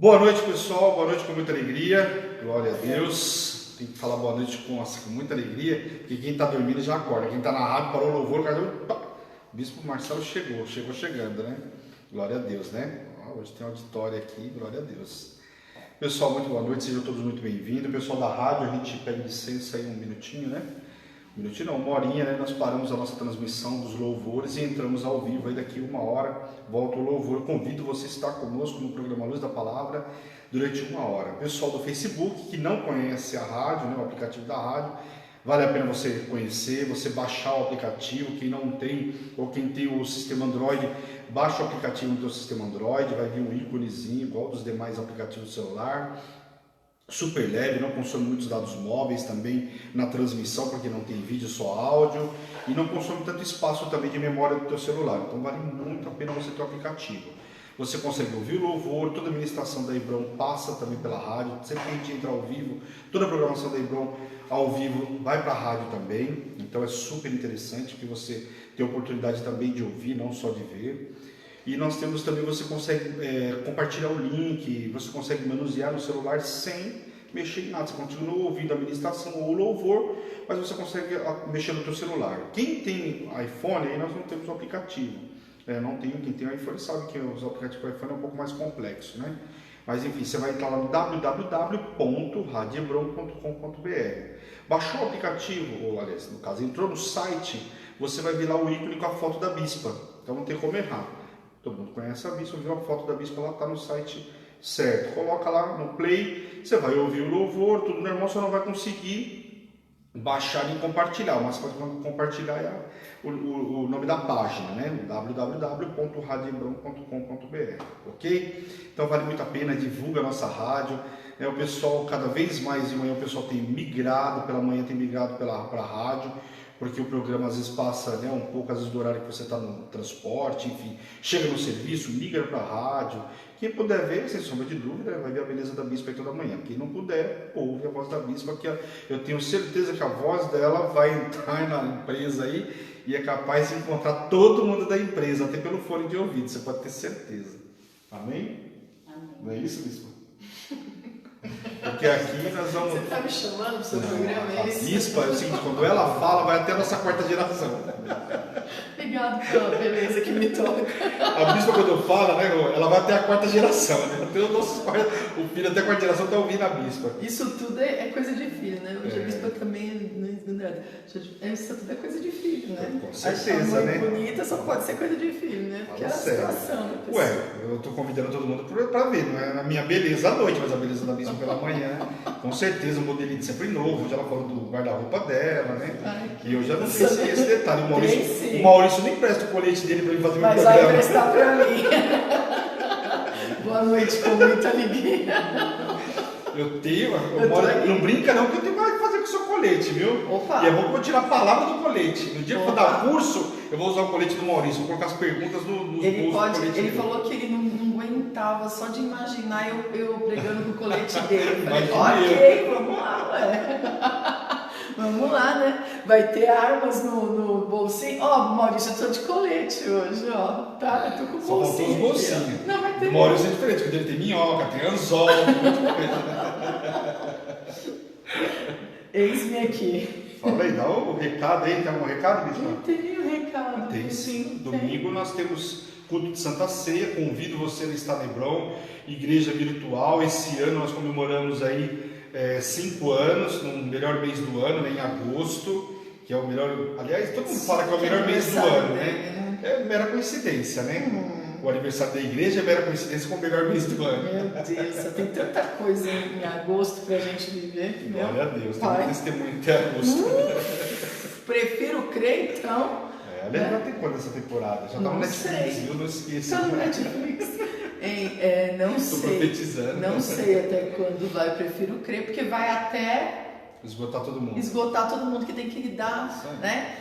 Boa noite, pessoal. Boa noite com muita alegria. Glória a Deus. Tem que falar boa noite com muita alegria, porque quem está dormindo já acorda. Quem está na rádio parou o louvor, o Bispo Marcelo chegou chegando, né? Glória a Deus, né? Hoje tem auditório aqui, glória a Deus. Pessoal, muito boa noite, sejam todos muito bem-vindos. Pessoal da rádio, a gente pede licença aí um minutinho, né? Um minutinho não, uma horinha, né? Nós paramos a nossa transmissão dos louvores e entramos ao vivo aí daqui uma hora. Volta o louvor. Eu convido você a estar conosco no programa Luz da Palavra durante uma hora. Pessoal do Facebook que não conhece a rádio, né? O aplicativo da rádio, vale a pena você conhecer, você baixar o aplicativo. Quem não tem ou quem tem o sistema Android, baixa o aplicativo no seu sistema Android, vai vir um íconezinho igual dos demais aplicativos do celular. Super leve, não consome muitos dados móveis também na transmissão, porque não tem vídeo, só áudio, e não consome tanto espaço também de memória do teu celular. Então vale muito a pena você ter o aplicativo. Você consegue ouvir o louvor, toda a ministração da Hebron passa também pela rádio, sempre que a gente entra ao vivo, toda a programação da Hebron ao vivo vai para a rádio também. Então é super interessante que você tenha a oportunidade também de ouvir, não só de ver. E nós temos também, você consegue compartilhar o link, você consegue manusear no celular sem mexer em nada. Você continua ouvindo a ministração ou o louvor, mas você consegue mexer no teu celular. Quem tem iPhone, aí nós não temos o aplicativo. Não tem, quem tem iPhone sabe que os aplicativos do iPhone é um pouco mais complexo, né? Mas enfim, você vai entrar lá no www.radiobron.com.br. Baixou o aplicativo, ou aliás, no caso, entrou no site, você vai ver lá o ícone com a foto da bispa. Então não tem como errar. Todo mundo conhece a bispa, viu a foto da bispa lá, está no site certo. Coloca lá no play, você vai ouvir o louvor, tudo normal, você não vai conseguir baixar e compartilhar. Mas você pode compartilhar o nome da página, né? www.radiobron.com.br, ok? Então vale muito a pena, divulga a nossa rádio. O pessoal, cada vez mais de manhã, o pessoal tem migrado, pela manhã tem migrado para a rádio, porque o programa às vezes passa um pouco, às vezes, do horário que você está no transporte, enfim, chega no serviço, migra para a rádio. Quem puder ver, sem sombra de dúvida, vai ver a beleza da bispa aí toda manhã. Quem não puder, ouve a voz da bispa, que eu tenho certeza que a voz dela vai entrar na empresa aí e é capaz de encontrar todo mundo da empresa, até pelo fone de ouvido, você pode ter certeza. Amém? Amém. Não é isso, bispa? Porque aqui nós vamos... Você está me chamando para o seu programa, é isso? A bispa é o seguinte, quando ela fala, vai até a nossa quarta geração. Obrigado pela beleza que me toca. A bispa, quando fala, né, ela vai até a quarta geração. Né? Até o filho até a quarta geração está ouvindo a bispa. Isso tudo é coisa de filho, né? Hoje a bispa também não isso tudo é coisa de filho, né? Com certeza, a mãe né? bonita só pode ser coisa de filho, né? Porque é a situação da pessoa. Ué, eu estou convidando todo mundo para ver, não é a minha beleza à noite, mas a beleza da bispa pela manhã. Com certeza, um modelinho sempre novo. Hoje ela falou do guarda-roupa dela, né? Ai, e eu já não sei se esse detalhe. O Maurício Maurício não empresta o colete dele para ele fazer o mas programa. vai emprestar para mim. Boa noite, com muita alegria. Não brinca não, que eu tenho mais que fazer com o seu colete, viu? Opa. E é bom que eu vou tirar a palavra do colete. No dia que eu for dar curso, eu vou usar o colete do Maurício, vou colocar as perguntas nos bolsos do colete Ele dele. falou que ele não aguentava só de imaginar eu pregando com o colete dele. Eu falei, Imagina ok, vamos lá, ué. Vamos lá, né? Vai ter armas no bolsinho. Ó, Maurício, eu tô de colete hoje, ó. Tá? Eu tô com o Só faltou bolsinho. os bolsinhos. Não, vai ter. O Maurício é diferente, porque ele tem minhoca, tem anzol, muita coisa. Eis-me aqui. Fala aí, dá o recado aí, tem algum recado, Bispo? Não tem nenhum recado. Tem sim. Domingo nós temos culto de Santa Ceia. Convido você a estar na Hebron, igreja virtual. Esse ano nós comemoramos aí 5 anos, no melhor mês do ano, né, em agosto, que é o melhor. Aliás, todo mundo fala que é o melhor mês do ano, né? É mera coincidência, né? O aniversário da igreja é mera coincidência com o melhor mês do ano. Meu Deus, só tem tanta coisa em agosto pra gente viver. Glória a Deus, tem Pai. um testemunho até agosto. Prefiro crer, então. Aliás, já tem quando essa temporada? Já tá no Netflix, viu? Não esqueça. Tá no Netflix. Não Estou sei. profetizando. Não sei até quando vai, prefiro crer, porque vai até Esgotar todo mundo. esgotar todo mundo que tem que lidar, né?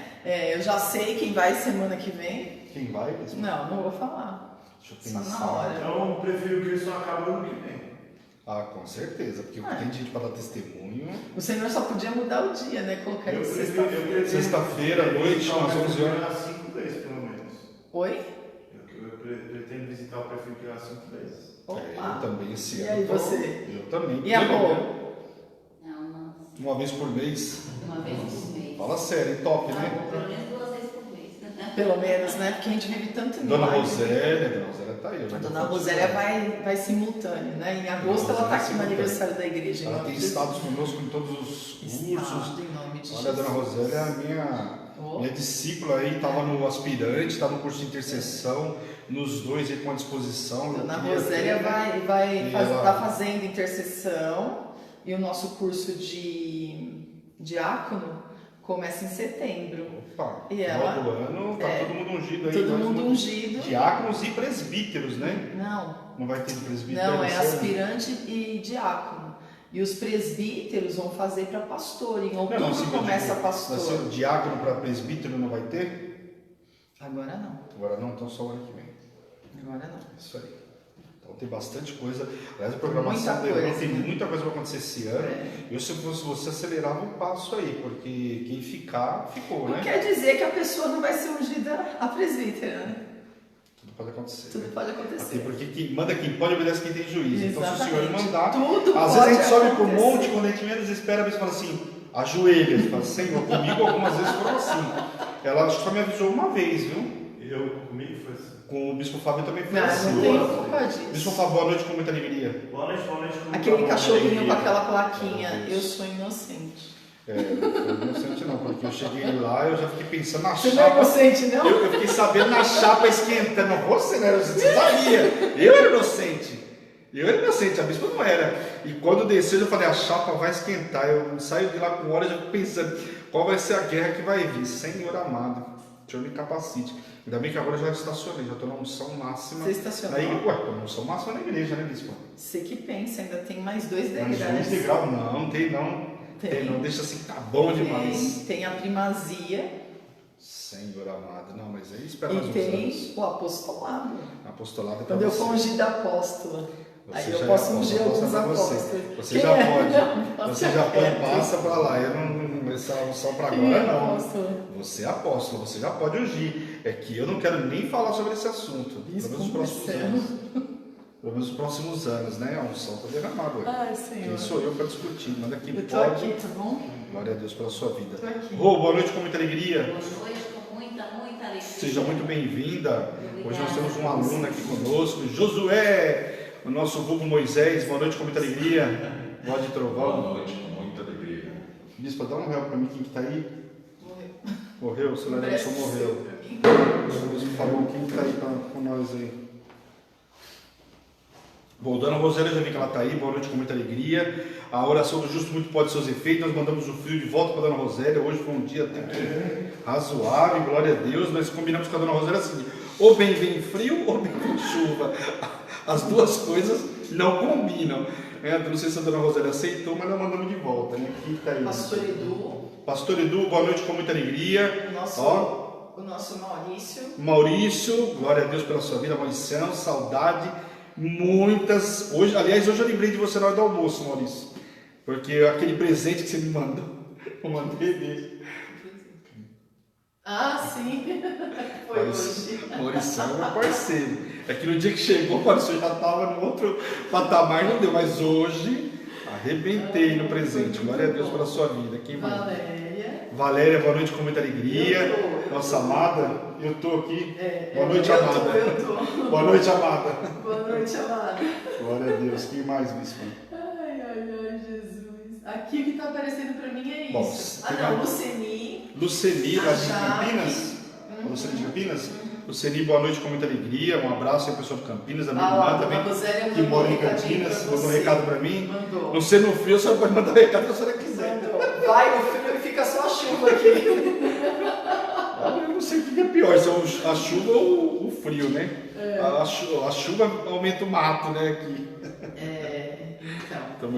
Eu já sei quem vai semana que vem. Quem vai? Bispo? Não vou falar. Deixa eu Só pensar. na hora. Então, eu prefiro que isso acabe ano que vem. Ah, com certeza, porque tem gente para dar testemunho. O Senhor só podia mudar o dia, né? Colocar Eu ele prefiro- sexta-feira. Sexta-feira, à noite, umas 11 horas. Há 5 vezes, pelo menos. Oi? Eu pretendo Pretendo visitar o prefeito lá 5 vezes. Opa. Eu também esse E ano. aí, você? Eu também. E amor? Não. Uma vez por mês. Uma vez por mês. Fala sério, top, né? Não, pelo menos 2 vezes por mês. Pelo menos, né? Porque a gente vive tanto Dona milagre. Rosélia tá aí. A Dona Rosélia vai simultâneo, né? Em agosto ela está aqui no aniversário da igreja. Ela tem estados conosco em todos os cursos. Em nome de Olha, a Jesus. Dona Rosélia é a minha discípula aí, estava no aspirante, está no curso de intercessão, nos dois aí com a disposição. Dona Eu queria Rosélia ter, vai e ela- tá fazendo intercessão e o nosso curso de diácono começa em setembro. Opa, E final ela- do ano, tá todo mundo ungido aí. Todo nós mundo vamos- ungido. Diáconos e presbíteros, né? Não, Não vai ter presbítero? não, é esse ano? aspirante e diácono. E os presbíteros vão fazer para pastor. Em outubro Não, sim, começa vai pastor. ser o diácono para presbítero, não vai ter? Agora não. Agora não, então só o ano que vem. Agora não. Isso aí. Então tem bastante coisa. Aliás, a programação Muita do Hebron coisa, tem né? muita coisa para acontecer esse ano. É. Eu, se fosse você, acelerava o passo aí, porque quem ficar, ficou, Não né? quer dizer que a pessoa não vai ser ungida a presbítera, né? Tudo pode acontecer. Tudo né? pode Até acontecer. porque quem manda quem pode obedece quem tem juízo. Então, se o Senhor Exatamente. mandar, Tudo às pode vezes a gente sobe para um acontecer. monte, quando a gente menos espera, a pessoa fala assim, ajoelha. Ele fala, Senhor, comigo algumas vezes foram assim. Ela acho que só me avisou uma vez, viu? Comigo foi assim. Com o Bispo Fábio também foi Não, assim. não tenho culpa Bispo disso. Fábio, boa noite com muita alegria. Boa noite, comigo. Aquele cachorrinho com alegria. aquela plaquinha, Meu eu Deus. sou inocente. Não foi inocente não, porque eu cheguei lá eu já fiquei pensando na Você não é chapa. inocente, não? Eu fiquei sabendo na chapa esquentando. Você não era inocente, você sabia. Eu era inocente. A bispa não era. E quando desceu, eu falei, a chapa vai esquentar. Eu saio de lá com horas já pensando, qual vai ser a guerra que vai vir? Senhor amado, o Senhor me capacite. Ainda bem que agora eu já estacionei, já estou na unção máxima. Você estacionou? Aí, ué, estou na unção máxima na igreja, né, bispo? Você que pensa, ainda tem mais 2 Mas degraus. 2 degraus, não, tem não. Tem não, deixa assim, tá bom demais. Tem a primazia Senhor amado, não, mas aí espera mais e uns tem anos. o apostolado. Apostolado é pra Quando eu você. for ungida apóstola, Você aí já eu é posso apóstolo, ungir alguns pra você. apóstolos. Você Quem já é? pode. Você já pode, passa pra lá. Eu não essa unção pra Quem agora é não. apóstolo? Você é apóstolo, você já pode ungir. É que eu não quero nem falar sobre esse assunto. Pelo menos nos próximos anos. Pelo menos nos próximos anos, né? A unção está derramada. Ai, Senhor. Quem sou eu para discutir? Manda quem Eu tô pode. aqui, tá bom? Glória a Deus pela sua vida. Tô aqui. Rô, boa noite com muita alegria. Boa noite, com muita alegria. Seja muito bem-vinda. Hoje nós Obrigada. temos um aluno aqui conosco, Josué, o nosso vulgo Moisés. Boa noite com muita alegria. Voz de trovão. Boa noite, com muita alegria. Bispa, dá um réu para mim, quem que tá aí? Morreu. Morreu? O celular da pessoa morreu. Pra mim. O bispo falou, quem que tá aí com nós aí? Bom, Dona Rosélia, já vi que ela está aí, boa noite com muita alegria. A oração do justo muito pode seus efeitos, nós mandamos o frio de volta para a Dona Rosélia. Hoje foi um dia até que razoável, glória a Deus. Nós combinamos com a Dona Rosélia assim: ou bem vem frio ou bem vem chuva. As duas coisas não combinam. Não sei se a Dona Rosélia aceitou, mas nós mandamos de volta. Né? Quem está aí? Pastor Edu, Pastor Edu, boa noite com muita alegria. o nosso Maurício. Maurício, glória a Deus pela sua vida, Mauricião, saudade. Muitas. Hoje eu lembrei de você na hora do almoço, Maurício. Porque aquele presente que você me mandou, eu mandei dele. Ah, sim. Foi hoje. Maurício é meu parceiro. É que no dia que chegou, o Maurício já estava no outro patamar, não deu. Mas hoje, arrebentei no presente. Glória a Deus pela sua vida. Quem vai? Valéria. Valéria, boa noite com muita alegria. Eu tô. Nossa amada, eu estou aqui. Boa noite, eu amada. tô. Boa noite, amada. Boa noite, amada. Glória a Deus. Quem mais, bispo? Ai, Jesus. Aqui o que está aparecendo para mim é isso. Bom, Ah, tem não, uma- Luceni. Luceni, lá de Jaque. Campinas. A Luceni de Campinas. Luceni, boa noite com muita alegria. Um abraço aí, pessoal de Campinas. A minha Ah, irmã ó, a também, Dona Rosélia que mandou mora um em recadinho Campinas. pra Mandou um você. recado pra mim. Mandou. Não sendo frio, a senhora pode mandar recado se a senhora quiser. Mandou. Vai, o frio e fica só a chuva aqui. Eu não sei o que é pior, se é a chuva ou o frio, né? A chuva aumenta o mato, né? Aqui. Então.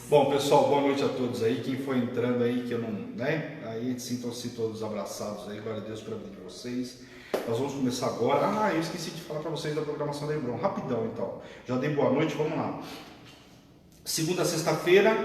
Bom, pessoal, boa noite a todos aí. Quem foi entrando aí, que eu não, né? Aí sintam-se todos abraçados aí. Glória a Deus pela vida de vocês. Nós vamos começar agora. Ah, eu esqueci de falar para vocês da programação da Hebron. Rapidão, então. Já dei boa noite, vamos lá. Segunda a sexta-feira,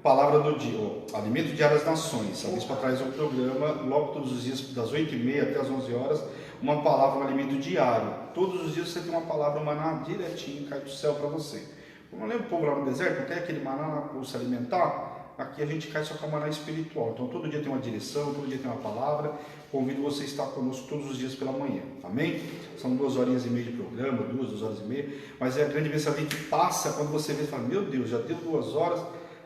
palavra do dia, Alimento Diário das Nações. A bispa traz um programa logo todos os dias, das 8h30 até as 11 horas, uma palavra, um alimento diário. Todos os dias você tem uma palavra, um maná direitinho, cai do céu para você. Como eu lembro o povo lá no deserto, tem aquele maná para se alimentar. Aqui a gente cai só com a maná espiritual. Então todo dia tem uma direção, todo dia tem uma palavra. Convido você a estar conosco todos os dias pela manhã. Amém? São 2h30 de programa, 2h30. Mas é a grande mensagem que passa quando você vê e fala, meu Deus, já deu 2 horas.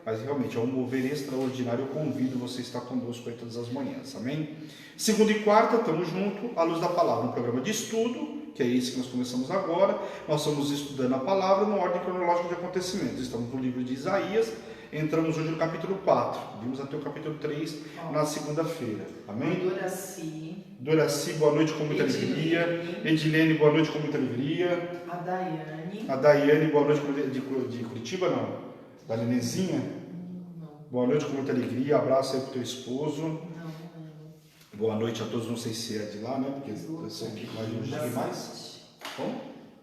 Mas realmente é um mover extraordinário. Eu convido você a estar conosco aí todas as manhãs. Amém? Segunda e quarta, estamos juntos, à luz da palavra. Um programa de estudo, que é esse que nós começamos agora. Nós estamos estudando a palavra na ordem cronológica de acontecimentos. Estamos no livro de Isaías. Entramos hoje no capítulo 4. Vimos até o capítulo 3 na segunda-feira. Amém? Doraci, boa noite com muita alegria. Edilene, boa noite com muita alegria. A Daiane, boa noite de Curitiba, não? Da Nenezinha? Não. Boa noite com muita alegria. Abraço aí pro teu esposo. Não. Boa noite a todos. Não sei se é de lá, né? Porque eu sei que mais não cheguei mais. Como?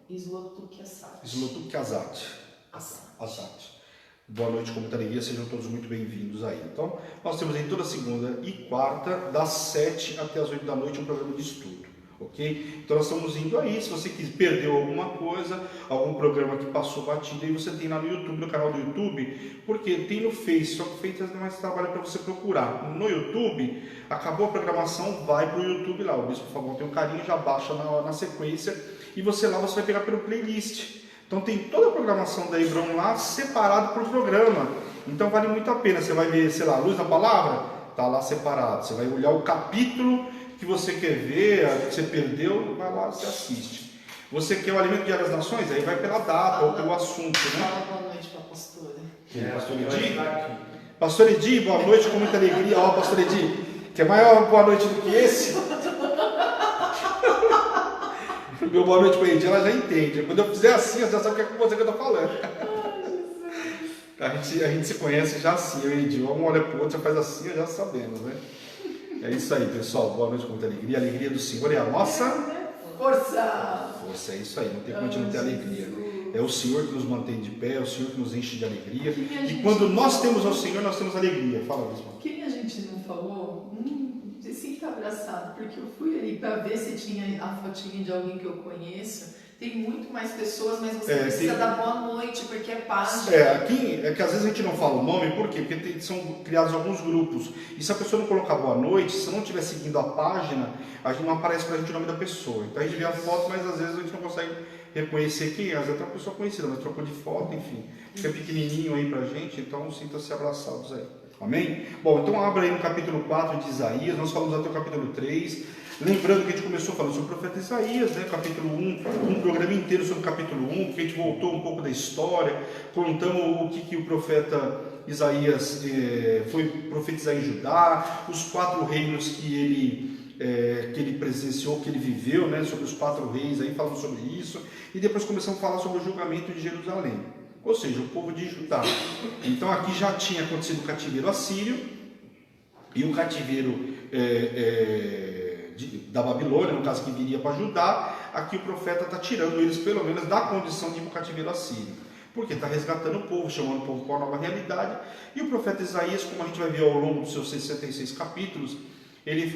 Slotuk Azat. Azat. Boa noite, com muita alegria, sejam todos muito bem-vindos aí. Então, nós temos aí toda segunda e quarta, das 7 até as 8 da noite, um programa de estudo, ok? Então, nós estamos indo aí, se você perdeu alguma coisa, algum programa que passou batido, aí você tem lá no YouTube, no canal do YouTube, porque tem no Face, só que o Face é mais trabalho para você procurar. No YouTube, acabou a programação, vai para o YouTube lá, o Bispo Fabão tem um carinho, já baixa na sequência, e você lá você vai pegar pelo playlist. Então tem toda a programação da Hebron lá separado por programa. Então vale muito a pena. Você vai ver, sei lá, a luz da palavra, tá lá separado. Você vai olhar o capítulo que você quer ver, que você perdeu, vai lá, você assiste. Você quer o alimento diário das nações? Aí vai pela data ou pelo assunto, né? Fala boa noite para a pastora. Pastor Edi? Pastor Edi, boa noite com muita alegria. Ó, Pastor Edi, quer maior boa noite do que esse? Meu boa noite para a Edi, ela já entende. Quando eu fizer assim, você já sabe o que é com você que eu estou falando. A gente se conhece já assim, eu e Edi. Um olha para o outro, já faz assim, já sabemos, né? É isso aí, pessoal. Boa noite com muita alegria. A alegria do Senhor é a nossa força. Força, é isso aí. Não tem como a gente não ter alegria. É o Senhor que nos mantém de pé, é o Senhor que nos enche de alegria. E quando nós temos ao Senhor, nós temos alegria. Fala, Bispo. Quem a gente não falou? Se sinta abraçado, porque eu fui ali para ver se tinha a fotinha de alguém que eu conheço. Tem muito mais pessoas, mas você precisa dar boa noite, porque é página. Aqui é que às vezes a gente não fala o nome, por quê? Porque são criados alguns grupos. E se a pessoa não colocar boa noite, se não estiver seguindo a página, a gente não aparece pra gente o nome da pessoa. Então a gente vê a foto, mas às vezes a gente não consegue reconhecer quem é. Às vezes é uma pessoa conhecida, mas trocou de foto, enfim. Fica pequenininho aí pra gente, então sinta-se abraçados aí. Amém? Bom, então abra aí no capítulo 4 de Isaías, nós falamos até o capítulo 3. Lembrando que a gente começou falando sobre o profeta Isaías, né? Capítulo 1, um programa inteiro sobre o capítulo 1, porque a gente voltou um pouco da história, contamos o que o profeta Isaías foi profetizar em Judá, os 4 reinos que ele presenciou, que ele viveu, né? Sobre os 4 reis, aí falamos sobre isso, e depois começamos a falar sobre o julgamento de Jerusalém. Ou seja, o povo de Judá. Então aqui já tinha acontecido o cativeiro assírio e o cativeiro da Babilônia, no caso que viria para Judá. Aqui o profeta está tirando eles pelo menos da condição de ir para o cativeiro assírio. Porque está resgatando o povo, chamando o povo para uma nova realidade. E o profeta Isaías, como a gente vai ver ao longo dos seus 66 capítulos, ele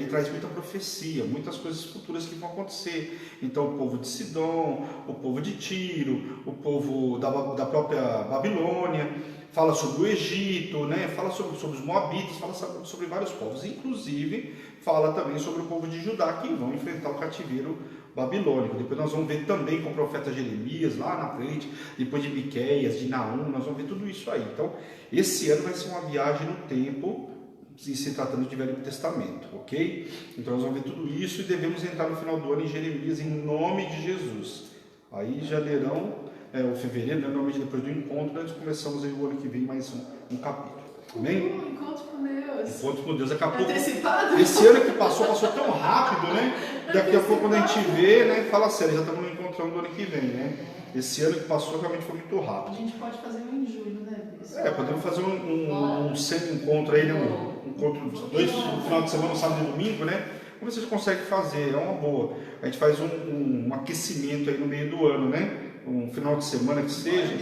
traz muita profecia, muitas coisas futuras que vão acontecer. Então o povo de Sidom, o povo de Tiro, o povo da própria Babilônia, fala sobre o Egito, né? Fala sobre os Moabitas, fala sobre vários povos. Inclusive fala também sobre o povo de Judá, que vão enfrentar o cativeiro babilônico. Depois nós vamos ver também com o profeta Jeremias lá na frente, depois de Miqueias, de Naum, nós vamos ver tudo isso aí. Então esse ano vai ser uma viagem no tempo, se tratando de Velho Testamento, ok? Então nós vamos ver tudo isso e devemos entrar no final do ano em Jeremias em nome de Jesus. Aí janeirão, ou fevereiro, né, normalmente depois do encontro, nós começamos aí o ano que vem mais um capítulo. Amém? Encontro com Deus. Encontro com Deus. Daqui a pouco. Antecipado. Esse ano que passou tão rápido, né? Daqui a pouco quando a gente vê, né? Fala sério, já estamos no encontrão do ano que vem, né? Esse ano que passou realmente foi muito rápido. A gente pode fazer um em julho, né, Bis? Podemos fazer um semi-encontro aí, né? Um encontro, no final de semana, sábado e domingo, né? Vamos ver se a gente consegue fazer, é uma boa. A gente faz um aquecimento aí no meio do ano, né? Um final de semana que seja.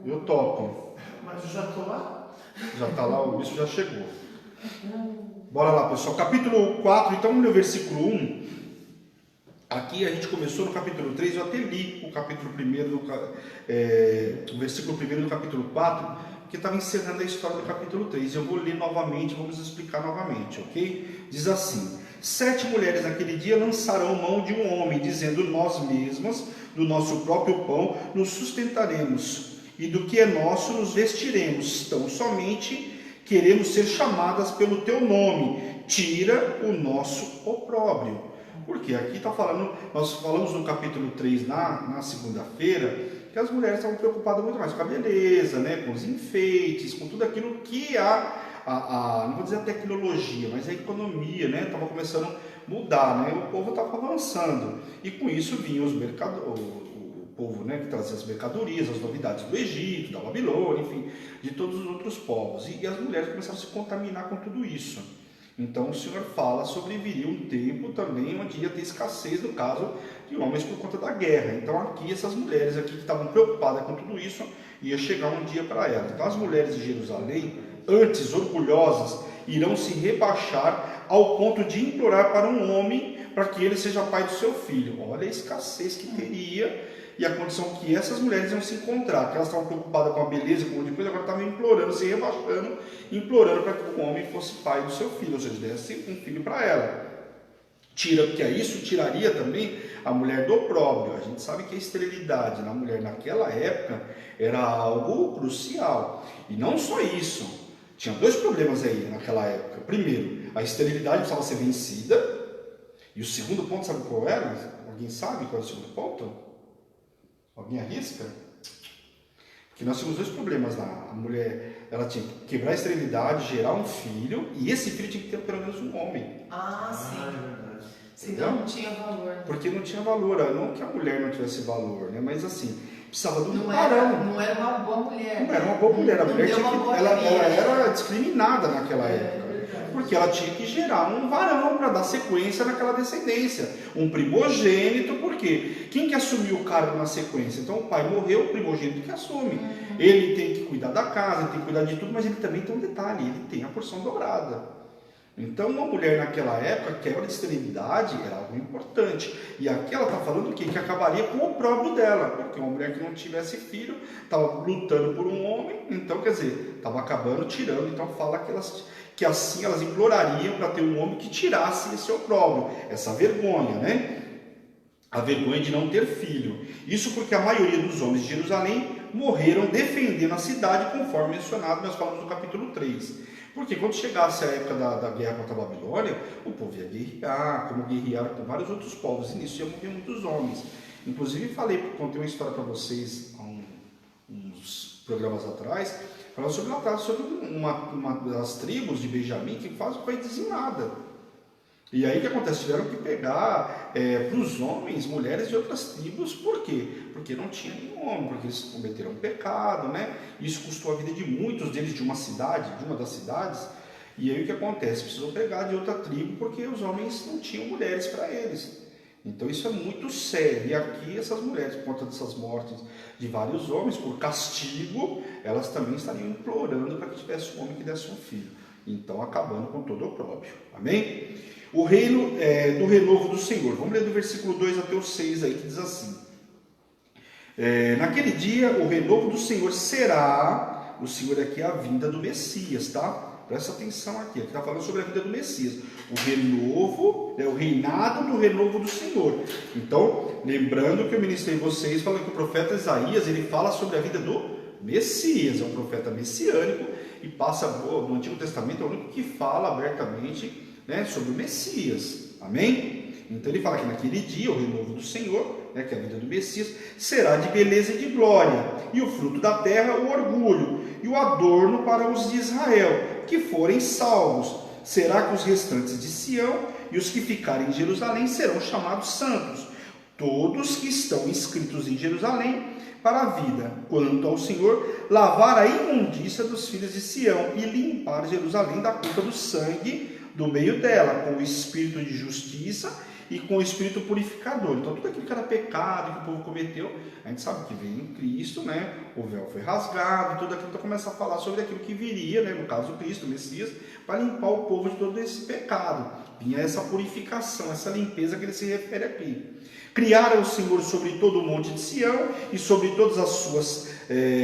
Eu topo. Mas eu já estou lá? Já está lá, o bispo já chegou. Bora lá, pessoal. Capítulo 4, então, no versículo 1. Aqui a gente começou no capítulo 3, eu até li o capítulo 1, o versículo 1 do capítulo 4, que estava encerrando a história do capítulo 3. Eu vou ler novamente, vamos explicar novamente, ok? Diz assim: 7 mulheres naquele dia lançarão mão de um homem, dizendo: nós mesmas, do nosso próprio pão, nos sustentaremos, e do que é nosso nos vestiremos. Tão somente queremos ser chamadas pelo teu nome, tira o nosso opróbrio. Porque aqui está falando, nós falamos no capítulo 3, na segunda-feira, que as mulheres estavam preocupadas muito mais com a beleza, né, com os enfeites, com tudo aquilo que não vou dizer a tecnologia, mas a economia, né, estava começando a mudar, né, o povo estava avançando. E com isso vinham os mercadores, o povo, né, que trazia as mercadorias, as novidades do Egito, da Babilônia, enfim, de todos os outros povos. E as mulheres começaram a se contaminar com tudo isso. Então o Senhor fala sobre viria um tempo também onde ia ter escassez, no caso de homens por conta da guerra. Então aqui essas mulheres aqui que estavam preocupadas com tudo isso, ia chegar um dia para elas. Então as mulheres de Jerusalém, antes orgulhosas, irão se rebaixar ao ponto de implorar para um homem para que ele seja pai do seu filho. Olha a escassez que teria e a condição que essas mulheres iam se encontrar, que elas estavam preocupadas com a beleza, com depois, agora estavam implorando, se rebaixando, implorando para que o homem fosse pai do seu filho, ou seja, desse um filho para ela. Porque isso tiraria também a mulher do opróbrio. A gente sabe que a esterilidade na mulher naquela época era algo crucial. E não só isso, tinha 2 problemas aí naquela época. Primeiro, a esterilidade precisava ser vencida, e o segundo ponto, sabe qual era? Alguém sabe qual é o segundo ponto? Alguém arrisca? Porque nós tínhamos 2 problemas lá. A mulher, ela tinha que quebrar a esterilidade, gerar um filho, e esse filho tinha que ter pelo menos um homem. Ah, sim. É verdade. Senão não tinha valor. Porque não tinha valor, não que a mulher não tivesse valor, né? Mas assim, precisava de um Não varão. era uma boa mulher. Não era uma boa mulher, a Não mulher deu tinha uma que, boa ela família. era discriminada naquela época. verdade. Porque ela tinha que gerar um varão para dar sequência naquela descendência. Um primogênito, porque quem que assumiu o cargo na sequência? Então o pai morreu, o primogênito que assume. Ele tem que cuidar da casa, ele tem que cuidar de tudo, mas ele também tem um detalhe, ele tem a porção dobrada. Então uma mulher naquela época, quebra de esterilidade era algo importante. E aqui ela está falando o quê? Que acabaria com o opróbrio dela, porque uma mulher que não tivesse filho, estava lutando por um homem, então quer dizer, estava acabando, tirando, então fala que assim elas implorariam para ter um homem que tirasse esse opróbrio, essa vergonha, né? A vergonha de não ter filho. Isso porque a maioria dos homens de Jerusalém morreram defendendo a cidade, conforme mencionado, nós falamos no capítulo 3. Porque quando chegasse a época da guerra contra a Babilônia, o povo ia guerrear, como guerrearam com vários outros povos, e nisso ia morrer muitos homens. Inclusive contei uma história para vocês há uns programas atrás, falando sobre uma das tribos de Benjamim que quase foi dizimada. E aí o que acontece? Tiveram que pegar para os homens, mulheres de outras tribos. Por quê? Porque não tinha nenhum homem, porque eles cometeram um pecado, né? Isso custou a vida de muitos deles de uma das cidades. E aí o que acontece? Precisou pegar de outra tribo, porque os homens não tinham mulheres para eles. Então isso é muito sério. E aqui essas mulheres, por conta dessas mortes de vários homens, por castigo, elas também estariam implorando para que tivesse um homem que desse um filho. Então acabando com todo o opróbrio. Amém? O reino do renovo do Senhor. Vamos ler do versículo 2 até o 6 aí, que diz assim. Naquele dia, o renovo do Senhor será, o Senhor aqui é a vinda do Messias, tá? Presta atenção aqui está falando sobre a vida do Messias. O renovo, o reinado do renovo do Senhor. Então, lembrando que eu ministrei vocês, falando que o profeta Isaías, ele fala sobre a vida do Messias, é um profeta messiânico, e passa no Antigo Testamento, é o único que fala abertamente, né, sobre o Messias, amém? Então ele fala que naquele dia o renovo do Senhor, né, que é a vida do Messias, será de beleza e de glória, e o fruto da terra o orgulho, e o adorno para os de Israel, que forem salvos. Será que os restantes de Sião e os que ficarem em Jerusalém serão chamados santos, todos que estão inscritos em Jerusalém para a vida. Quanto ao Senhor, lavar a imundícia dos filhos de Sião e limpar Jerusalém da culpa do sangue do meio dela, com o espírito de justiça e com o espírito purificador. Então tudo aquilo que era pecado que o povo cometeu, a gente sabe que veio em Cristo, né? O véu foi rasgado, tudo aquilo, então começa a falar sobre aquilo que viria, né? No caso Cristo, o Messias, para limpar o povo de todo esse pecado. Vinha essa purificação, essa limpeza que ele se refere aqui. Criara o Senhor sobre todo o monte de Sião e sobre todas as suas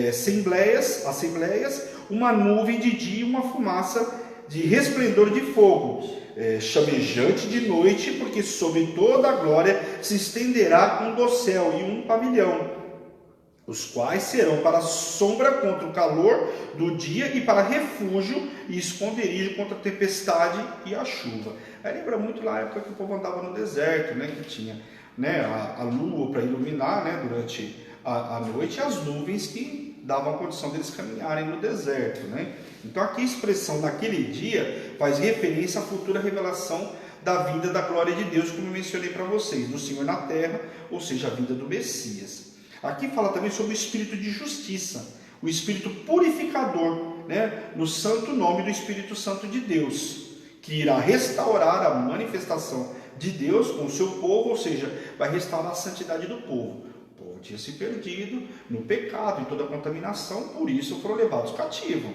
assembleias, uma nuvem de dia e uma fumaça de resplendor de fogo, chamejante de noite, porque sobre toda a glória se estenderá um dossel e um pavilhão, os quais serão para sombra contra o calor do dia e para refúgio e esconderijo contra a tempestade e a chuva. Aí lembra muito lá a época que o povo andava no deserto, né, que tinha, né, a lua para iluminar, né, durante a noite, e as nuvens que davam a condição deles caminharem no deserto, né? Então aqui a expressão naquele dia faz referência à futura revelação da vinda da glória de Deus, como eu mencionei para vocês, do Senhor na terra, ou seja, a vinda do Messias. Aqui fala também sobre o espírito de justiça, o espírito purificador, né, no santo nome do Espírito Santo de Deus, que irá restaurar a manifestação de Deus com o seu povo, ou seja, vai restaurar a santidade do povo. O povo tinha se perdido no pecado, em toda a contaminação, por isso foram levados cativos.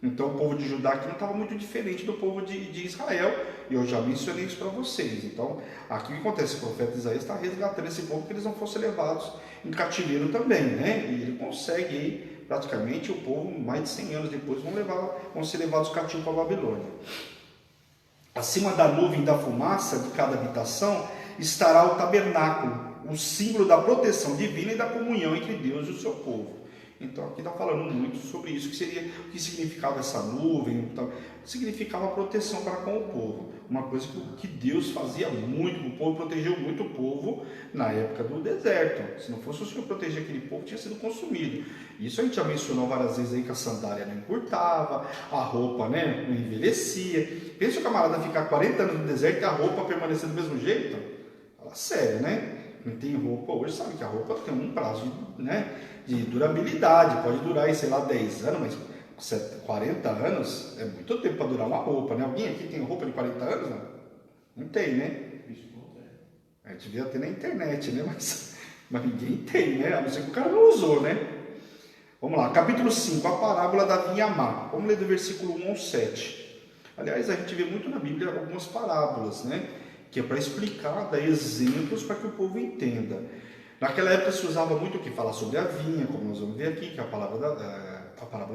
Então o povo de Judá aqui não estava muito diferente do povo de Israel, e eu já mencionei isso para vocês. Então aqui o que acontece? O profeta Isaías está resgatando esse povo, que eles não fossem levados em cativeiro também, né? E ele consegue aí, praticamente, o povo, mais de 100 anos depois, vão ser levados cativos para a Babilônia. Acima da nuvem e da fumaça de cada habitação estará o tabernáculo, o símbolo da proteção divina e da comunhão entre Deus e o seu povo. Então aqui está falando muito sobre isso, o que significava essa nuvem, significava proteção para com o povo. Uma coisa que Deus fazia muito com o povo, protegeu muito o povo na época do deserto. Se não fosse o Senhor proteger aquele povo, tinha sido consumido. Isso a gente já mencionou várias vezes aí, que a sandália não encurtava, a roupa, né, não envelhecia. Pensa o camarada ficar 40 anos no deserto e a roupa permanecer do mesmo jeito? Fala sério, né? Quem tem roupa hoje sabe que a roupa tem um prazo de durabilidade, pode durar aí, sei lá, 10 anos, mas 40 anos é muito tempo para durar uma roupa, né? Alguém aqui tem roupa de 40 anos? Não, não tem, né? A gente devia ter na internet, né? Mas ninguém tem, né? A não ser que o cara não usou, né? Vamos lá, capítulo 5, a parábola da vinha má. Vamos ler do versículo 1 ao 7. Aliás, a gente vê muito na Bíblia algumas parábolas, né? Que é para explicar, dar exemplos para que o povo entenda. Naquela época se usava muito o que? Falar sobre a vinha, como nós vamos ver aqui, que é a parábola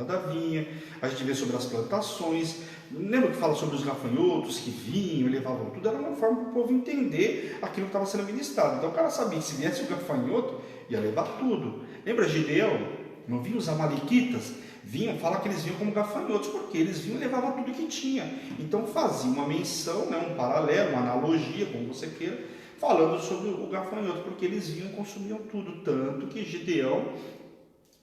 da vinha. A gente vê sobre as plantações. Lembra que fala sobre os gafanhotos que vinham e levavam tudo? Era uma forma para o povo entender aquilo que estava sendo ministrado. Então o cara sabia que se viesse o gafanhoto, ia levar tudo. Lembra Gideão? Não vinham os amalequitas? Vinham, fala que eles vinham como gafanhotos, porque eles vinham e levavam tudo que tinha. Então fazia uma menção, né, um paralelo, uma analogia, como você queira, falando sobre o gafanhoto, porque eles vinham e consumiam tudo. Tanto que Gideão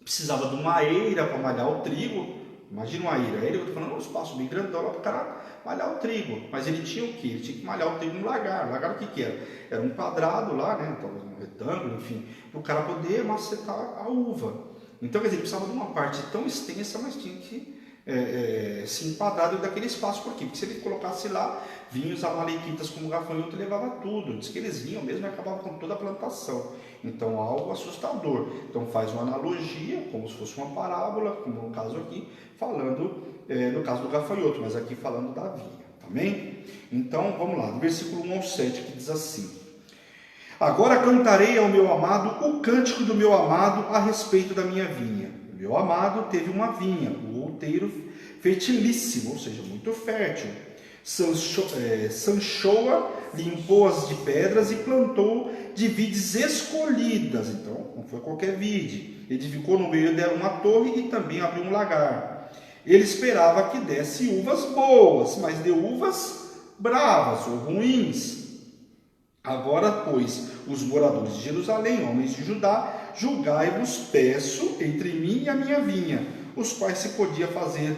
precisava de uma eira para malhar o trigo. Imagina uma eira, eu estou falando um espaço bem grandão lá para o cara malhar o trigo. Mas ele tinha o quê? Ele tinha que malhar o trigo no lagar. Lagar o que era? Era um quadrado lá, né, talvez um retângulo, enfim, para o cara poder macetar a uva. Então, quer dizer, precisava de uma parte tão extensa, mas tinha que se enquadrar dentro daquele espaço. Por quê? Porque se ele colocasse lá, vinham os amalequitas como gafanhoto e levava tudo. Diz que eles vinham mesmo e acabavam com toda a plantação. Então, algo assustador. Então, faz uma analogia, como se fosse uma parábola, como no caso aqui, falando, no caso do gafanhoto, mas aqui falando da vinha. Amém? Então, vamos lá, do versículo 1 ao 7, que diz assim: agora cantarei ao meu amado o cântico do meu amado a respeito da minha vinha. O meu amado teve uma vinha, o outeiro fertilíssimo, ou seja, muito fértil. Sanchou-a, limpou-as de pedras e plantou de vides escolhidas. Então, não foi qualquer vide. Edificou no meio dela uma torre e também abriu um lagar. Ele esperava que desse uvas boas, mas deu uvas bravas ou ruins. Agora, pois, os moradores de Jerusalém, homens de Judá, julgai-vos, peço, entre mim e a minha vinha, os quais se podia fazer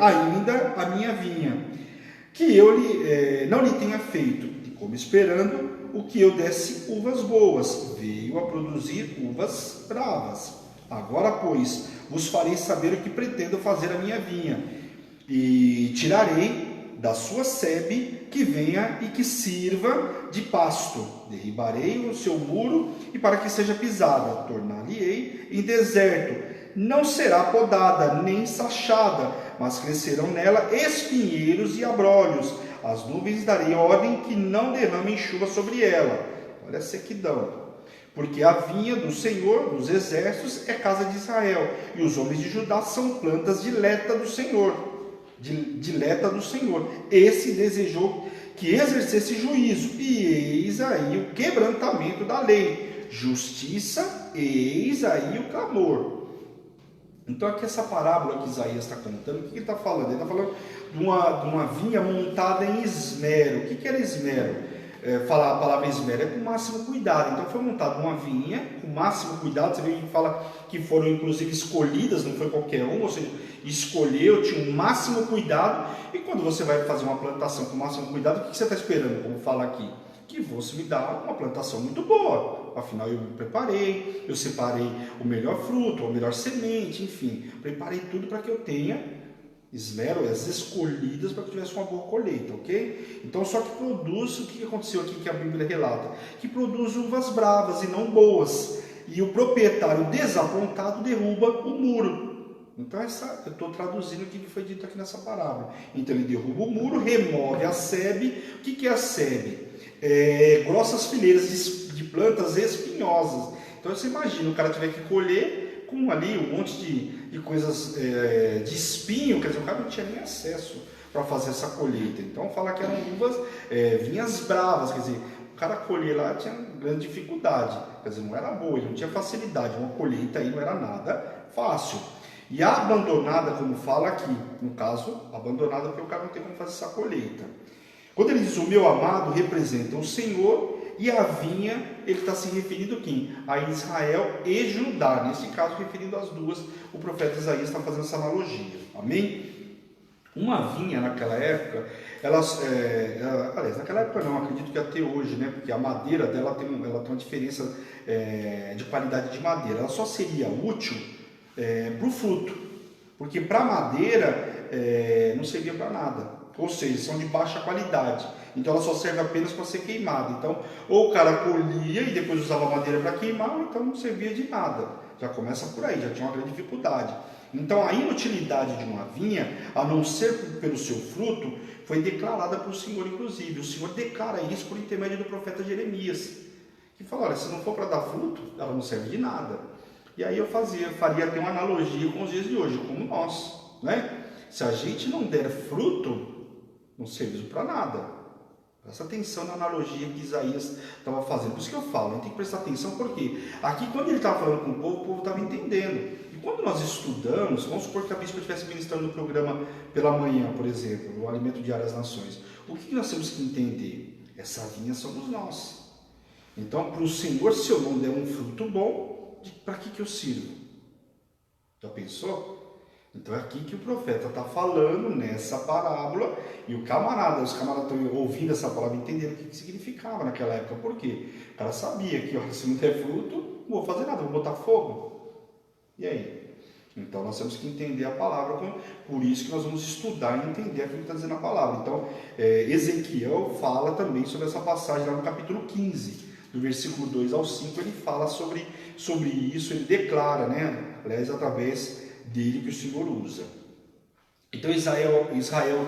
ainda a minha vinha, que eu não lhe tenha feito, e como esperando o que eu desse uvas boas, veio a produzir uvas bravas. Agora, pois, vos farei saber o que pretendo fazer a minha vinha, e tirarei da sua sebe que venha e que sirva de pasto. Derribarei o seu muro e para que seja pisada, tornar-lhe-ei em deserto. Não será podada nem sachada, mas crescerão nela espinheiros e abrolhos. As nuvens darei ordem que não derramem chuva sobre ela. Olha a sequidão. Porque a vinha do Senhor dos exércitos é casa de Israel, e os homens de Judá são plantas dileta do Senhor. Dileta do Senhor. Esse desejou que exercesse juízo, e eis aí o quebrantamento da lei. Justiça, eis aí o clamor. Então aqui essa parábola que Isaías está contando, o que ele está falando? Ele está falando de uma vinha montada em esmero. O que era esmero? Falar a palavra esmero é com o máximo cuidado. Então foi montada uma vinha com o máximo cuidado. Você vê que fala que foram inclusive escolhidas, não foi qualquer um, ou seja, escolheu, tinha o máximo cuidado. E quando você vai fazer uma plantação com o máximo cuidado, o que você está esperando, como fala aqui? Que você me dá uma plantação muito boa. Afinal, eu me preparei, eu separei o melhor fruto, a melhor semente, enfim, preparei tudo para que eu tenha esmero, as escolhidas para que eu tivesse uma boa colheita, ok? Então, só que produz, o que aconteceu aqui que a Bíblia relata? Que produz uvas bravas e não boas. E o proprietário desapontado derruba o muro. Então, eu estou traduzindo o que foi dito aqui nessa parábola. Então, ele derruba o muro, remove a sebe. O que é a sebe? Grossas fileiras de plantas espinhosas. Então você imagina o cara tiver que colher com ali um monte de coisas de espinho, quer dizer, o cara não tinha nem acesso para fazer essa colheita. Então fala que eram uvas, vinhas bravas, quer dizer, o cara colher lá tinha grande dificuldade, quer dizer, não era boa, ele não tinha facilidade, uma colheita aí não era nada fácil. E a abandonada, como fala aqui, no caso, abandonada porque o cara não tem como fazer essa colheita. Quando ele diz o meu amado representa o Senhor, e a vinha, ele está se referindo a quem? A Israel e Judá, nesse caso referindo às duas, o profeta Isaías está fazendo essa analogia, amém? Uma vinha naquela época, aliás, naquela época não, acredito que até hoje, né? Porque a madeira dela ela tem uma diferença de qualidade de madeira, ela só seria útil para o fruto, porque para a madeira não servia para nada. Ou seja, são de baixa qualidade. Então ela só serve apenas para ser queimada. Então, ou o cara colhia e depois usava a madeira para queimar, ou então não servia de nada. Já começa por aí, já tinha uma grande dificuldade. Então a inutilidade de uma vinha, a não ser pelo seu fruto, foi declarada pelo Senhor, inclusive. O Senhor declara isso por intermédio do profeta Jeremias, que fala, olha, se não for para dar fruto, ela não serve de nada. E aí eu faria até uma analogia com os dias de hoje, como nós, né? Se a gente não der fruto, não serviu para nada. Presta atenção na analogia que Isaías estava fazendo. Por isso que eu falo, a gente tem que prestar atenção, porque aqui quando ele estava falando com o povo estava entendendo. E quando nós estudamos, vamos supor que a bispa estivesse ministrando no programa pela manhã, por exemplo, o Alimento Diário às Nações. O que nós temos que entender? Essa vinha somos nós. Então, para o Senhor, se eu não der um fruto bom, para que eu sirvo? Já pensou? Então é aqui que o profeta está falando nessa parábola, e os camaradas estão ouvindo essa palavra, entendendo o que significava naquela época. Por quê? O cara sabia que, olha, se não der fruto, não vou fazer nada, vou botar fogo. E aí? Então nós temos que entender a palavra, por isso que nós vamos estudar e entender aquilo que está dizendo a palavra. Então Ezequiel fala também sobre essa passagem lá no capítulo 15, do versículo 2 ao 5, ele fala sobre isso, ele declara, né? Aliás, através dele que o Senhor usa. Então Israel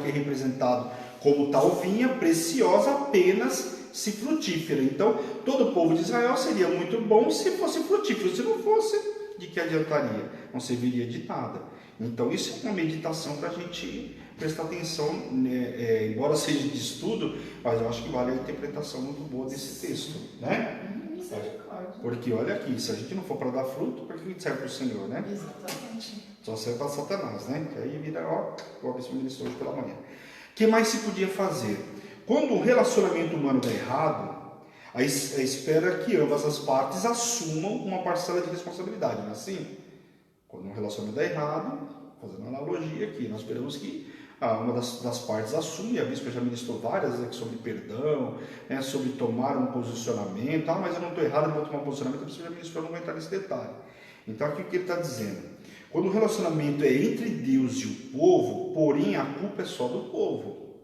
que é representado como tal vinha preciosa apenas se frutífera. Então todo o povo de Israel seria muito bom se fosse frutífero. Se não fosse, de que adiantaria? Não serviria de nada. Então isso é uma meditação para a gente prestar atenção, né? Embora seja de estudo, mas eu acho que vale a interpretação muito boa desse texto, né? Porque olha aqui, se a gente não for para dar fruto, para que serve para o Senhor, né? Exatamente. Só serve para Satanás, né? Que aí vira, o bispo ministrou hoje pela manhã. O que mais se podia fazer? Quando um relacionamento humano dá errado, a espera é que ambas as partes assumam uma parcela de responsabilidade, não é assim? Quando um relacionamento dá errado, fazendo uma analogia aqui, nós esperamos que uma das partes assume, a bispa já ministrou várias vezes aqui sobre perdão, né, sobre tomar um posicionamento, mas eu não estou errado, eu vou tomar um posicionamento, a bispa já ministrou, não vou entrar nesse detalhe. Então aqui o que ele está dizendo? Quando o relacionamento é entre Deus e o povo, porém a culpa é só do povo.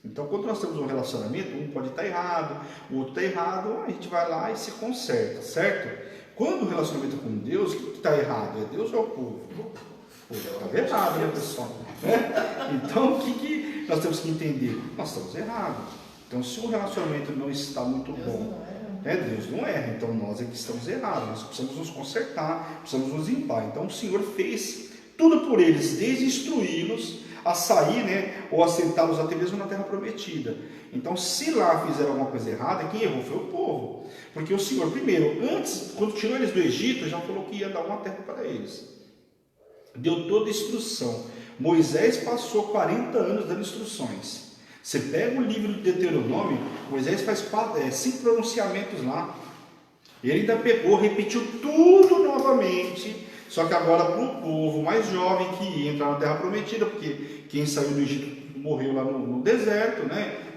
Então, quando nós temos um relacionamento, um pode estar errado, o outro está errado, a gente vai lá e se conserta, certo? Quando o relacionamento é com Deus, o que está errado? É Deus ou é o povo? O povo estava errado, né, pessoal? Então, o que nós temos que entender? Nós estamos errados. Então, se o relacionamento não está muito bom, Deus não erra, então nós é que estamos errados, nós precisamos nos consertar, precisamos nos limpar. Então, o Senhor fez tudo por eles, desde instruí-los a sair, ou assentá-los até mesmo na terra prometida. Então, se lá fizeram alguma coisa errada, quem errou foi o povo. Porque o Senhor, primeiro, antes, quando tirou eles do Egito, já falou que ia dar uma terra para eles. Deu toda a instrução. Moisés passou 40 anos dando instruções. Você pega o livro de Deuteronômio, Moisés faz 5 pronunciamentos lá. Ele ainda pegou, repetiu tudo novamente. Só que agora para o povo mais jovem que entra na terra prometida, porque quem saiu do Egito morreu lá no deserto,